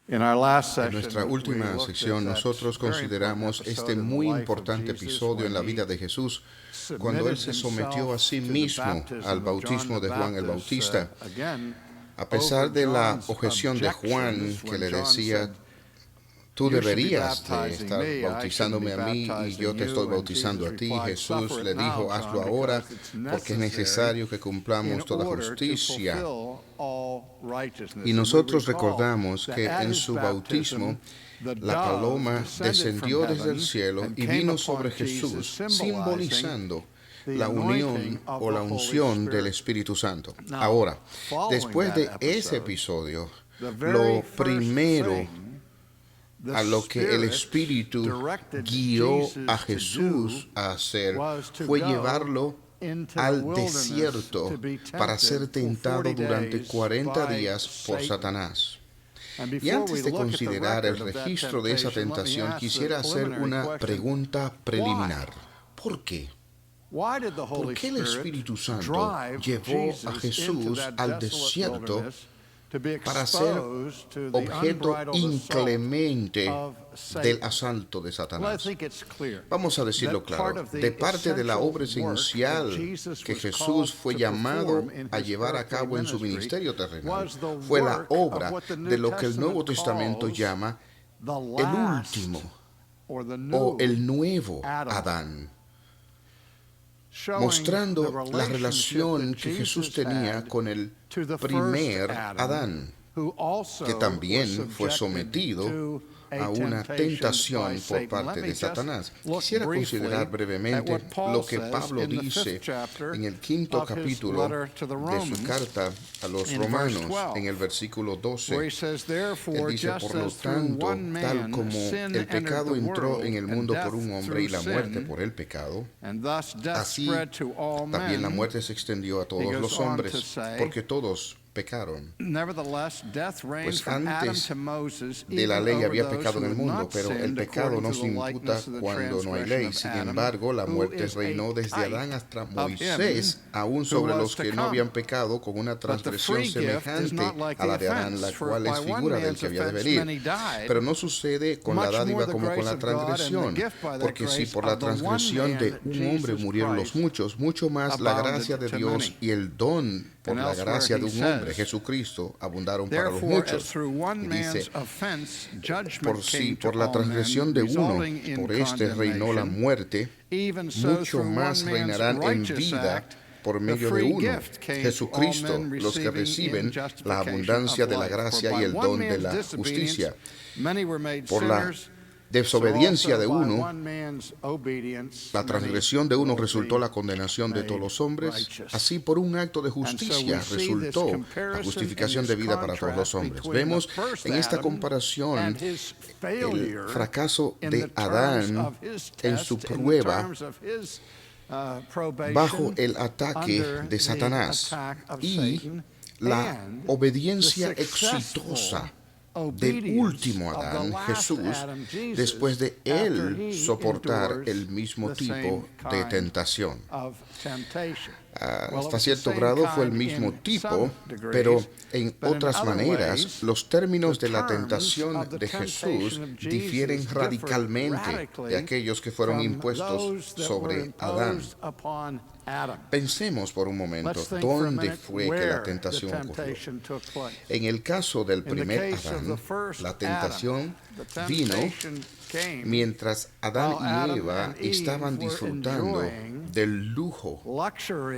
En nuestra última sección, nosotros consideramos este muy importante episodio en la vida de Jesús, cuando Él se sometió a sí mismo al bautismo de Juan el Bautista. A pesar de la objeción de Juan, que le decía: tú deberías de estar bautizándome a mí y yo te estoy bautizando a ti, Jesús le dijo: hazlo ahora, porque es necesario que cumplamos toda justicia. Y nosotros recordamos que en su bautismo la paloma descendió desde el cielo y vino sobre Jesús, simbolizando la unión o la unción del Espíritu Santo. Ahora, después de ese episodio, lo primero a lo que el Espíritu guió a Jesús a hacer fue llevarlo al desierto para ser tentado durante 40 días por Satanás. Y antes de considerar el registro de esa tentación, quisiera hacer una pregunta preliminar. ¿Por qué? ¿Por qué el Espíritu Santo llevó a Jesús al desierto para ser objeto inclemente del asalto de Satanás? Vamos a decirlo claro. De parte de la obra esencial que Jesús fue llamado a llevar a cabo en su ministerio terrenal, fue la obra de lo que el Nuevo Testamento llama el último o el nuevo Adán, mostrando la relación que Jesús tenía con el primer Adán, que también fue sometido a una tentación por parte de Satanás. Quisiera considerar brevemente lo que Pablo dice en el 5º capítulo de su carta a los Romanos, en el versículo 12. Él dice: por lo tanto, tal como el pecado entró en el mundo por un hombre y la muerte por el pecado, así también la muerte se extendió a todos los hombres, porque todos pecaron. Pues antes de la ley había pecado en el mundo, pero el pecado no se imputa cuando no hay ley. Sin embargo, la muerte reinó desde Adán hasta Moisés, aún sobre los que no habían pecado, con una transgresión semejante a la de Adán, la cual es figura del que había de venir. Pero no sucede con la dádiva como con la transgresión, porque si por la transgresión de un hombre murieron los muchos, mucho más la gracia de Dios y el don por la gracia de un hombre, Jesucristo, abundaron para los muchos. Y dice: por si por la transgresión de uno, por este reinó la muerte, mucho más reinarán en vida por medio de uno, Jesucristo, los que reciben la abundancia de la gracia y el don de la justicia. Por la desobediencia de uno, la transgresión de uno, resultó la condenación de todos los hombres. Así, por un acto de justicia resultó la justificación de vida para todos los hombres. Vemos en esta comparación el fracaso de Adán en su prueba bajo el ataque de Satanás y la obediencia exitosa del último Adán, Jesús, después de él soportar el mismo tipo de tentación. Hasta cierto grado fue el mismo tipo, pero en otras maneras los términos de la tentación de Jesús difieren radicalmente de aquellos que fueron impuestos sobre Adán. Pensemos por un momento dónde fue que la tentación ocurrió. En el caso del primer Adán, la tentación vino mientras Adán y Eva estaban disfrutando del lujo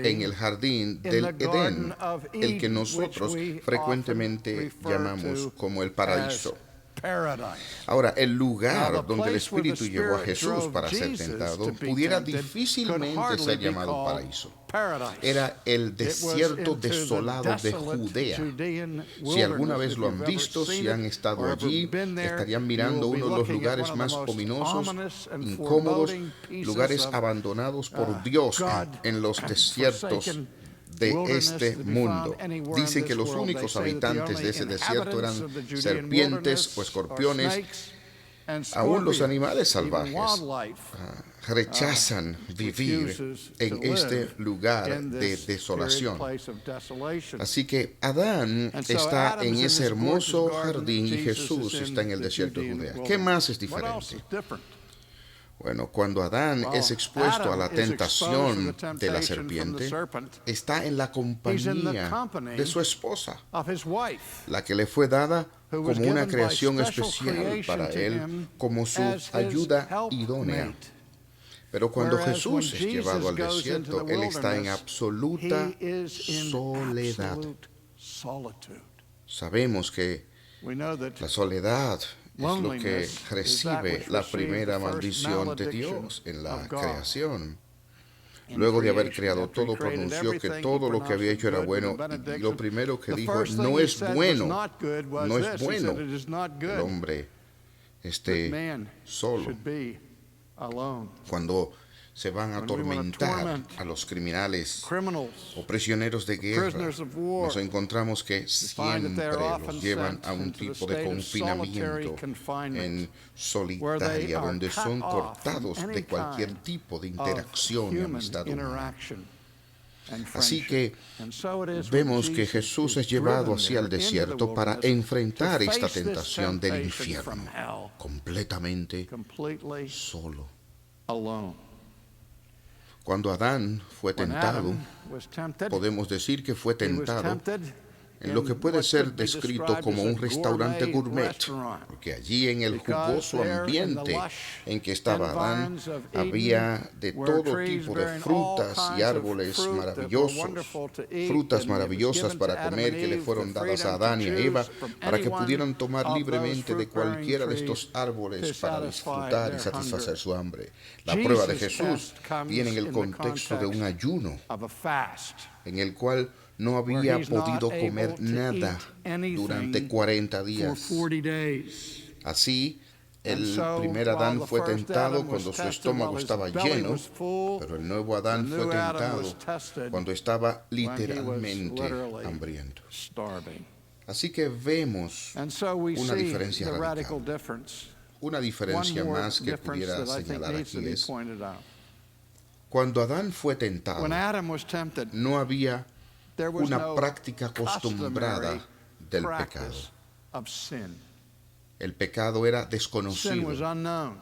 en el jardín del Edén, el que nosotros frecuentemente llamamos como el paraíso. Ahora, el lugar donde el Espíritu llevó a Jesús para ser tentado pudiera difícilmente ser llamado paraíso. Era el desierto desolado de Judea. Si alguna vez lo han visto, si han estado allí, estarían mirando uno de los lugares más ominosos, incómodos, lugares abandonados por Dios en los desiertos de este mundo. Dicen que los únicos habitantes de ese desierto eran serpientes o escorpiones Aún los animales salvajes rechazan vivir en este lugar de desolación. Así que Adán está en ese hermoso jardín y Jesús está en el desierto de Judea. ¿Qué más es diferente? Bueno, cuando Adán es expuesto a la tentación de la serpiente, está en la compañía de su esposa, la que le fue dada como una creación especial para él, como su ayuda idónea. Pero cuando Jesús es llevado al desierto, él está en absoluta soledad. Sabemos que la soledad es lo que recibe la primera maldición de Dios en la creación. Luego de haber creado todo, pronunció que todo lo que había hecho era bueno, y lo primero que dijo, no es bueno, no es bueno que el hombre esté solo. Cuando se van a atormentar a los criminales o prisioneros de guerra, nos encontramos que siempre los llevan a un tipo de confinamiento en solitaria, donde son cortados de cualquier tipo de interacción y amistad humana. Así que vemos que Jesús es llevado hacia el desierto para enfrentar esta tentación del infierno, completamente solo. Cuando Adán fue tentado, podemos decir que fue tentado en lo que puede ser descrito como un restaurante gourmet, porque allí en el jugoso ambiente en que estaba Adán había de todo tipo de frutas y árboles maravillosos, frutas maravillosas para comer que le fueron dadas a Adán y a Eva para que pudieran tomar libremente de cualquiera de estos árboles para disfrutar y satisfacer su hambre. La prueba de Jesús viene en el contexto de un ayuno en el cual no había podido comer nada durante 40 días. Así, el primer Adán fue tentado cuando su estómago estaba lleno, pero el nuevo Adán fue tentado cuando estaba literalmente hambriento. Así que vemos una diferencia radical. Una diferencia más que pudiera señalar aquí es, cuando Adán fue tentado, no había una práctica acostumbrada del pecado. El pecado era desconocido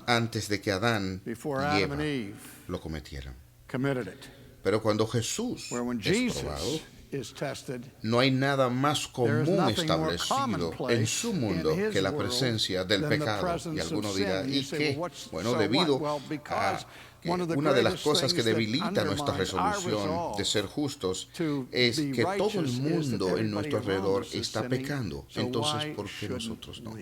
antes de que Adán y Eva lo cometieran. Pero cuando Jesús es probado, no hay nada más común establecido en su mundo que la presencia del pecado. Y alguno dirá, ¿y qué? Bueno, debido a que una de las cosas que debilita nuestra resolución de ser justos es que todo el mundo en nuestro alrededor está pecando. Entonces, ¿por qué nosotros no?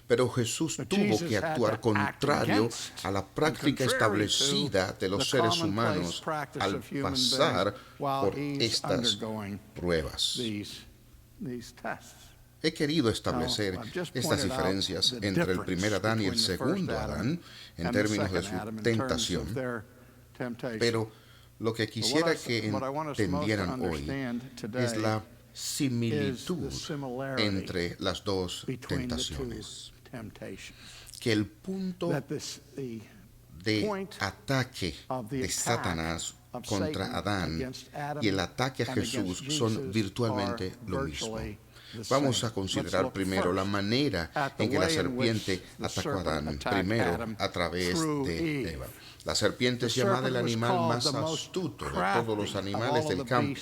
Pero Jesús tuvo que actuar contrario a la práctica establecida de los seres humanos al pasar por estas pruebas. He querido establecer estas diferencias entre el primer Adán y el segundo Adán en términos de su tentación, pero lo que quisiera que entendieran hoy es la similitud entre las dos tentaciones. Que el punto de ataque de Satanás contra Adán y el ataque a Jesús son virtualmente lo mismo. Vamos a considerar primero la manera en que la serpiente atacó a Adán, primero a través de Eva. La serpiente es llamada el animal más astuto de todos los animales del campo.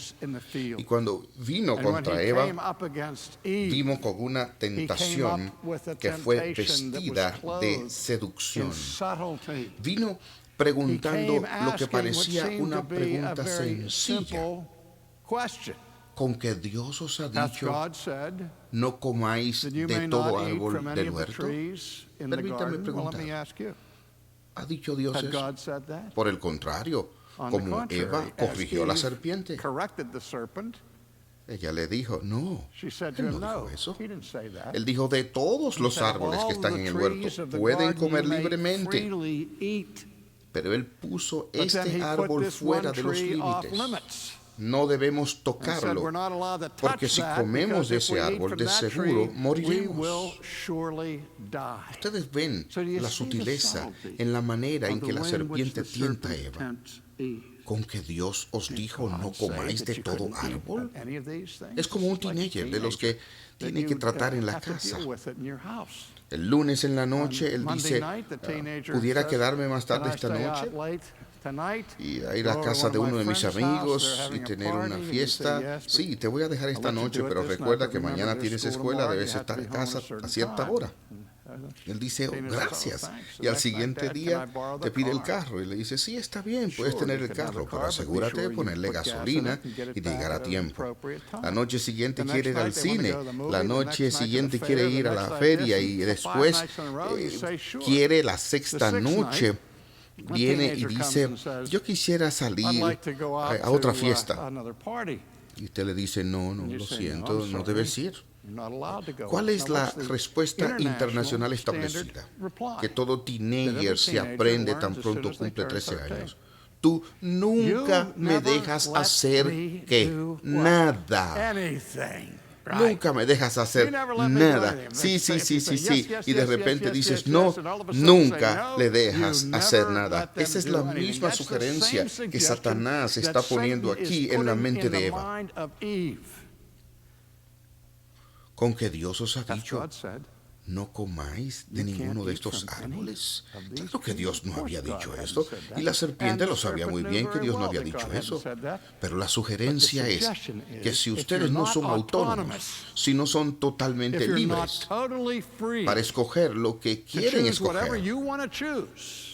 Y cuando vino contra Eva, vino con una tentación que fue vestida de seducción. Vino preguntando lo que parecía una pregunta sencilla. Con que Dios os ha dicho, no comáis de todo árbol del huerto. Permítame preguntar, ¿ha dicho Dios eso? Por el contrario, como Eva corrigió a la serpiente, ella le dijo, no, él no dijo eso. Él dijo, de todos los árboles que están en el huerto, pueden comer libremente. Pero él puso este árbol fuera de los límites. no debemos tocarlo, porque si comemos de ese árbol, de seguro moriremos. Ustedes ven la sutileza en la manera en que la serpiente tienta a Eva. ¿Con que Dios os dijo no comáis de todo árbol? Es como un teenager de los que tiene que tratar en la casa. El lunes en la noche él dice, ¿pudiera quedarme más tarde esta noche? Y a ir a casa de uno de mis amigos y tener una fiesta. Sí, te voy a dejar esta noche, pero recuerda que mañana tienes escuela, debes estar en casa a cierta hora. Él dice, oh, gracias. Y al siguiente día te pide el carro y le dice, sí, está bien, puedes tener el carro, pero asegúrate de ponerle gasolina y de llegar a tiempo. La noche siguiente quiere ir al cine, la noche siguiente quiere ir a la feria y después quiere la sexta noche. Viene y dice, yo quisiera salir a otra fiesta. Y usted le dice, no, lo siento, no debes ir. ¿Cuál es la respuesta internacional establecida? Que todo teenager se aprende tan pronto cumple 13 años. Tú nunca me dejas hacer ¿qué? Nada. Nunca me dejas hacer nada. Sí. Y de repente dices, no, nunca le dejas hacer nada. Esa es la misma sugerencia que Satanás está poniendo aquí en la mente de Eva. Con que Dios os ha dicho, no comáis de ninguno de estos árboles. Claro que Dios no había dicho esto, y la serpiente lo sabía muy bien que Dios no había dicho eso. Pero la sugerencia es que si ustedes no son autónomos, si no son totalmente libres para escoger lo que quieren escoger,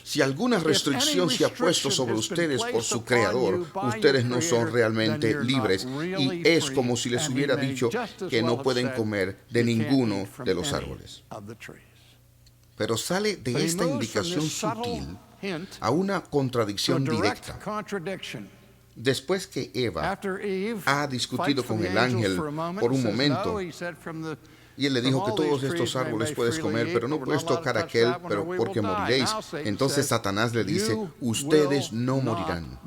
si alguna restricción se ha puesto sobre ustedes por su creador, ustedes no son realmente libres, y es como si les hubiera dicho que no pueden comer de ninguno de los árboles. Pero sale de esta indicación sutil a una contradicción directa. Después que Eva ha discutido con el ángel por un momento, y él le dijo que todos estos árboles puedes comer, pero no puedes tocar aquel, pero porque moriréis. Entonces Satanás le dice, ustedes no morirán,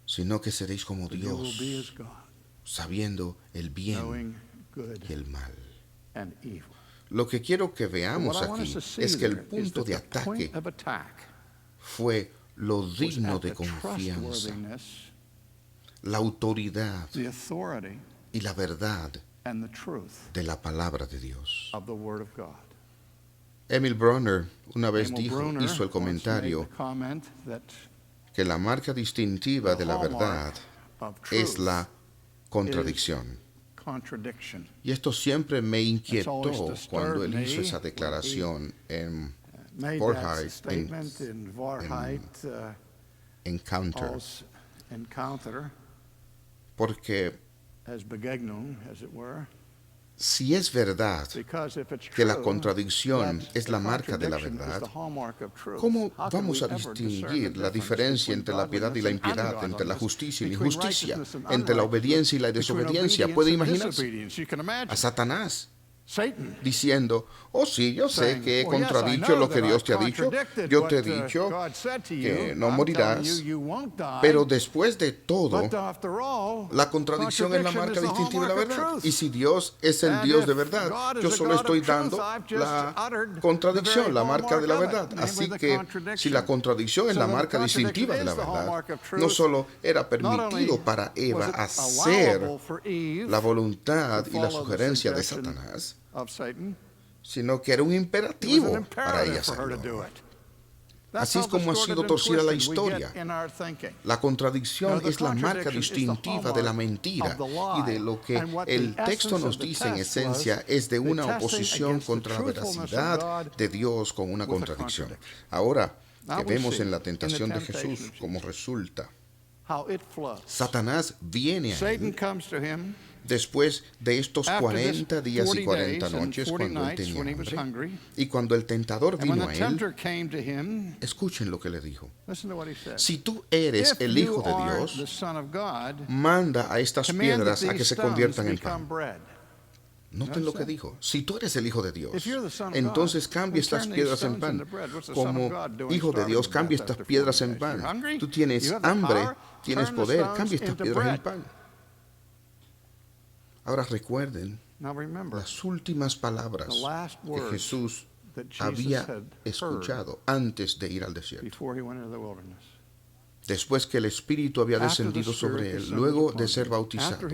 sino que seréis como Dios, sabiendo el bien y el mal. Lo que quiero que veamos aquí es que el punto de ataque fue lo digno de confianza, la autoridad y la verdad de la palabra de Dios. Emil Brunner una vez hizo el comentario que la marca distintiva de la verdad es la contradicción. Y esto siempre me inquietó cuando él hizo esa declaración en Forsyth, en Encounter. Porque si es verdad que la contradicción es la marca de la verdad, ¿cómo vamos a distinguir la diferencia entre la piedad y la impiedad, entre la justicia y la injusticia, entre la obediencia y la desobediencia? ¿Puede imaginarse a Satanás diciendo, oh sí, yo sé que he contradicho lo que Dios te ha dicho, yo te he dicho que no morirás, pero después de todo, la contradicción es la marca distintiva de la verdad. Y si Dios es el Dios de verdad, yo solo estoy dando la contradicción, la marca de la verdad. Así que si la contradicción es la marca distintiva de la verdad, no solo era permitido para Eva hacer la voluntad y la sugerencia de Satanás, sino que era un imperativo para ella hacerlo. Así es como ha sido torcida la historia. La contradicción es la marca distintiva de la mentira, y de lo que el texto nos dice en esencia es de una oposición contra la veracidad de Dios con una contradicción. Ahora que vemos en la tentación de Jesús cómo resulta, Satanás viene a él después de estos 40 días y 40 noches cuando él tenía hambre, y cuando el tentador vino a él, escuchen lo que le dijo. Si tú eres el Hijo de Dios, manda a estas piedras a que se conviertan en pan. Noten lo que dijo. Si tú eres el Hijo de Dios, entonces cambia estas piedras en pan. Como Hijo de Dios, cambia estas piedras en pan. Tú tienes hambre. tienes poder, cambia estas piedras en pan. Ahora recuerden las últimas palabras que Jesús había escuchado antes de ir al desierto. Después que el Espíritu había descendido sobre él, luego de ser bautizado,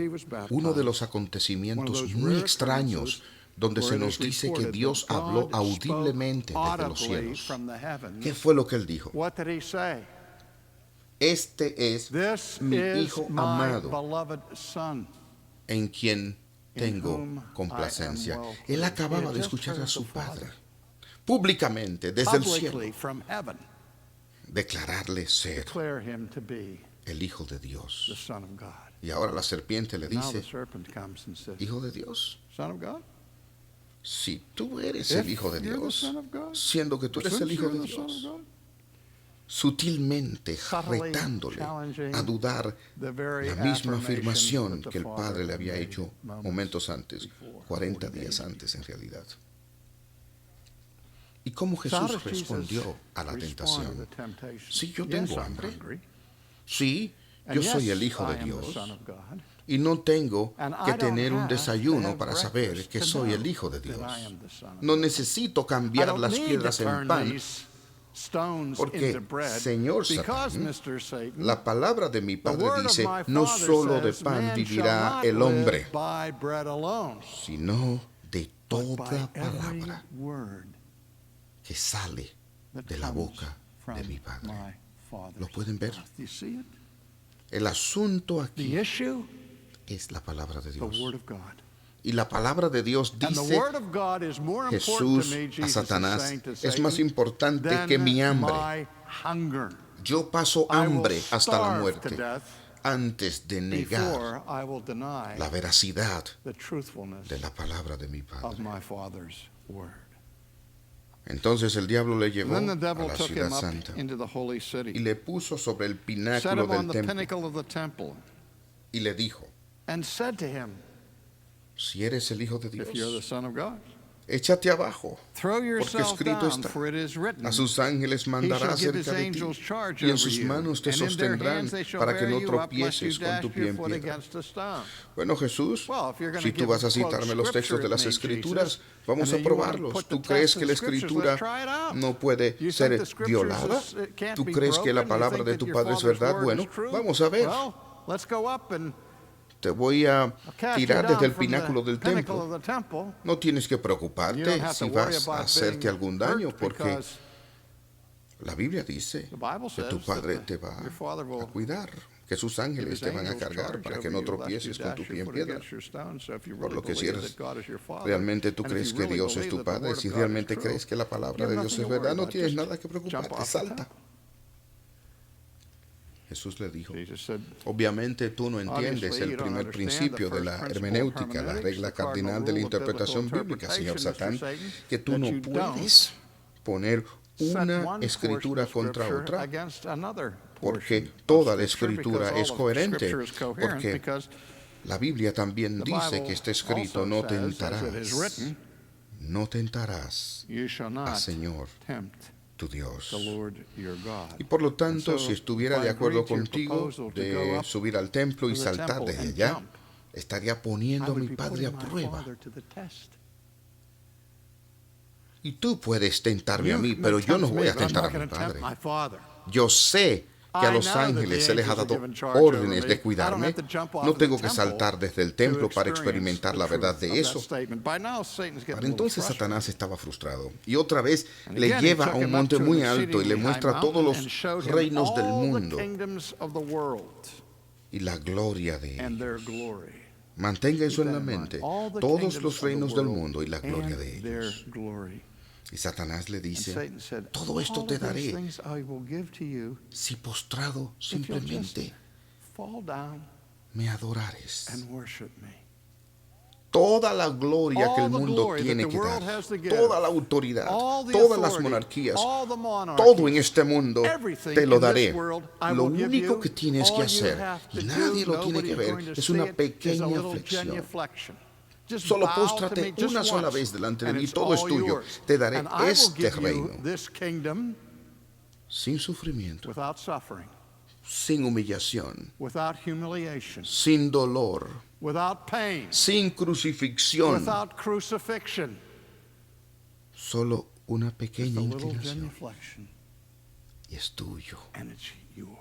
uno de los acontecimientos muy extraños donde se nos dice que Dios habló audiblemente desde los cielos. ¿Qué fue lo que él dijo? Este es mi Hijo amado, en quien tengo complacencia. Él acababa de escuchar a su Padre públicamente desde el cielo declararle ser el Hijo de Dios. Y ahora la serpiente le dice, Hijo de Dios. Si tú eres el Hijo de Dios, siendo que tú eres el Hijo de Dios, sutilmente retándole a dudar la misma afirmación que el Padre le había hecho momentos antes, 40 días antes en realidad. ¿Y cómo Jesús respondió a la tentación? Sí, yo tengo hambre. Sí, yo soy el Hijo de Dios. Y no tengo que tener un desayuno para saber que soy el Hijo de Dios. No necesito cambiar las piedras en pan, porque, Señor Satán, la palabra de mi Padre dice, no solo de pan vivirá el hombre, sino de toda palabra que sale de la boca de mi Padre. ¿Lo pueden ver? El asunto aquí es la palabra de Dios. Y la palabra de Dios dice, Jesús a Satanás, es más importante que mi hambre. Yo paso hambre hasta la muerte antes de negar la veracidad de la palabra de mi Padre. Entonces el diablo le llevó a la ciudad santa y le puso sobre el pináculo del templo y le dijo, si eres el Hijo de Dios, échate abajo, porque escrito está, a sus ángeles mandará acerca de ti, y en sus manos te sostendrán para que no tropieces con tu pie en piedra. Bueno, Jesús, si tú vas a citarme los textos de las Escrituras, vamos a probarlos. ¿Tú crees que la Escritura no puede ser violada? ¿Tú crees que la palabra de tu Padre es verdad? Bueno, vamos a ver. Te voy a tirar desde el pináculo del templo. No tienes que preocuparte si vas a hacerte algún daño, porque la Biblia dice que tu Padre te va a cuidar, que sus ángeles te van a cargar para que no tropieces con tu pie en piedra. Por lo que si realmente tú crees que Dios es tu Padre, si realmente crees que la palabra de Dios es verdad, no tienes nada que preocuparte, salta. Jesús le dijo, obviamente tú no entiendes el primer principio de la hermenéutica, la regla cardinal de la interpretación bíblica, señor Satán, que tú no puedes poner una escritura contra otra, porque toda la escritura es coherente, porque la Biblia también dice que está escrito, no tentarás al Señor tu Dios. Y por lo tanto, si estuviera de acuerdo contigo de subir al templo y saltar desde allá, estaría poniendo a mi Padre a prueba. Y tú puedes tentarme a mí, pero yo no voy a tentar a mi Padre. Yo sé que a los ángeles se les ha dado órdenes de cuidarme. No tengo que saltar desde el templo para experimentar la verdad de eso. Para entonces Satanás estaba frustrado. Y otra vez le lleva a un monte muy alto y le muestra todos los reinos del mundo y la gloria de ellos. Mantenga eso en la mente. Todos los reinos del mundo y la gloria de ellos. Y Satanás le dice, todo esto te daré si postrado simplemente me adorares. Toda la gloria que el mundo tiene que dar, toda la autoridad, todas las monarquías, todo en este mundo te lo daré. Lo único que tienes que hacer, y nadie lo tiene que ver, es una pequeña flexión. Solo póstrate una sola vez delante de mí, todo es tuyo. Te daré este reino sin sufrimiento, sin humillación, without humiliation, sin dolor, without pain, sin crucifixión, without crucifixion. solo una Just pequeña a little inclinación genuflection, y es tuyo. and it's yours.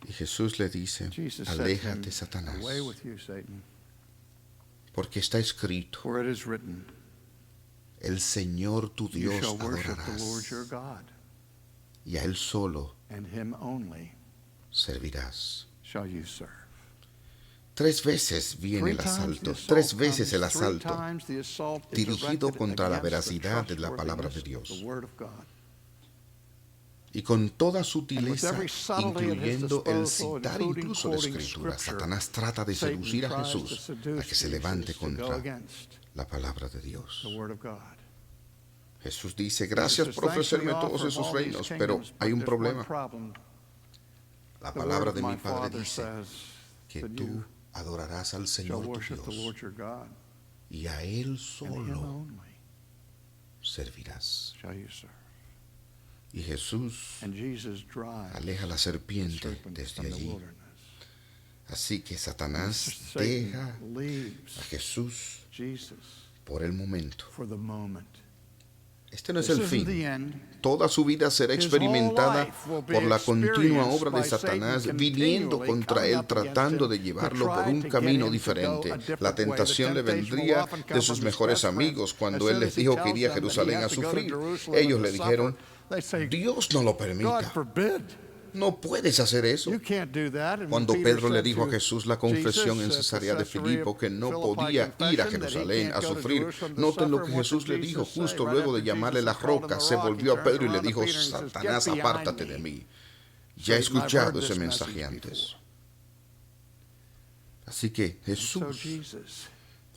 Y Jesús le dice, Jesus said to him, aléjate, Satanás, away with you, Satan, porque está escrito, for it is written, el Señor tu you Dios shall worship the Lord your adorarás God, y a Él solo and him only servirás. shall you serve. 3 veces viene el asalto, 3 veces el asalto dirigido contra la veracidad de la palabra de Dios. Y con toda sutileza, incluyendo el citar incluso la Escritura, Satanás trata de seducir a Jesús a que se levante contra la palabra de Dios. Jesús dice, gracias por ofrecerme todos esos reinos, pero hay un problema. La palabra de mi Padre dice que tú adorarás al Señor tu Dios y a Él solo servirás. Y Jesús aleja la serpiente desde allí. Así que Satanás deja a Jesús por el momento. Este no es el fin. Toda su vida será experimentada por la continua obra de Satanás, viniendo contra él, tratando de llevarlo por un camino diferente. La tentación le vendría de sus mejores amigos cuando él les dijo que iría a Jerusalén a sufrir. Ellos le dijeron, Dios no lo permita. No puedes hacer eso. Cuando Pedro le dijo a Jesús la confesión en Cesarea de Filipo que no podía ir a Jerusalén a sufrir, noten lo que Jesús le dijo justo luego de llamarle la roca. Se volvió a Pedro y le dijo, Satanás, apártate de mí. Ya he escuchado ese mensaje antes. Así que Jesús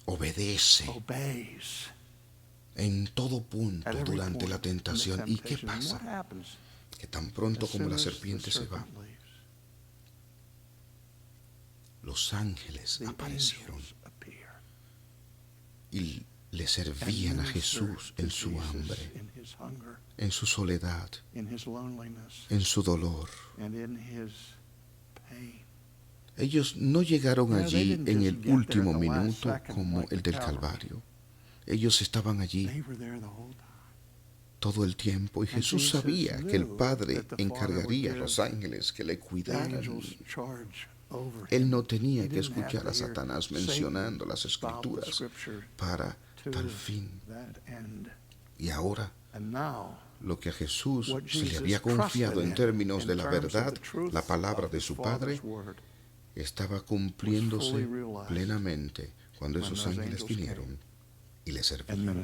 obedece en todo punto durante la tentación. ¿Y qué pasa? Que tan pronto como la serpiente se va, los ángeles aparecieron y le servían a Jesús en su hambre, en su soledad, en su dolor. Ellos no llegaron allí en el último minuto como el del Calvario. Ellos estaban allí todo el tiempo, y Jesús sabía que el Padre encargaría a los ángeles que le cuidaran. Él no tenía que escuchar a Satanás mencionando las Escrituras para tal fin. Y ahora, lo que a Jesús se le había confiado en términos de la verdad, la palabra de su Padre, estaba cumpliéndose plenamente cuando esos ángeles vinieron y le servían.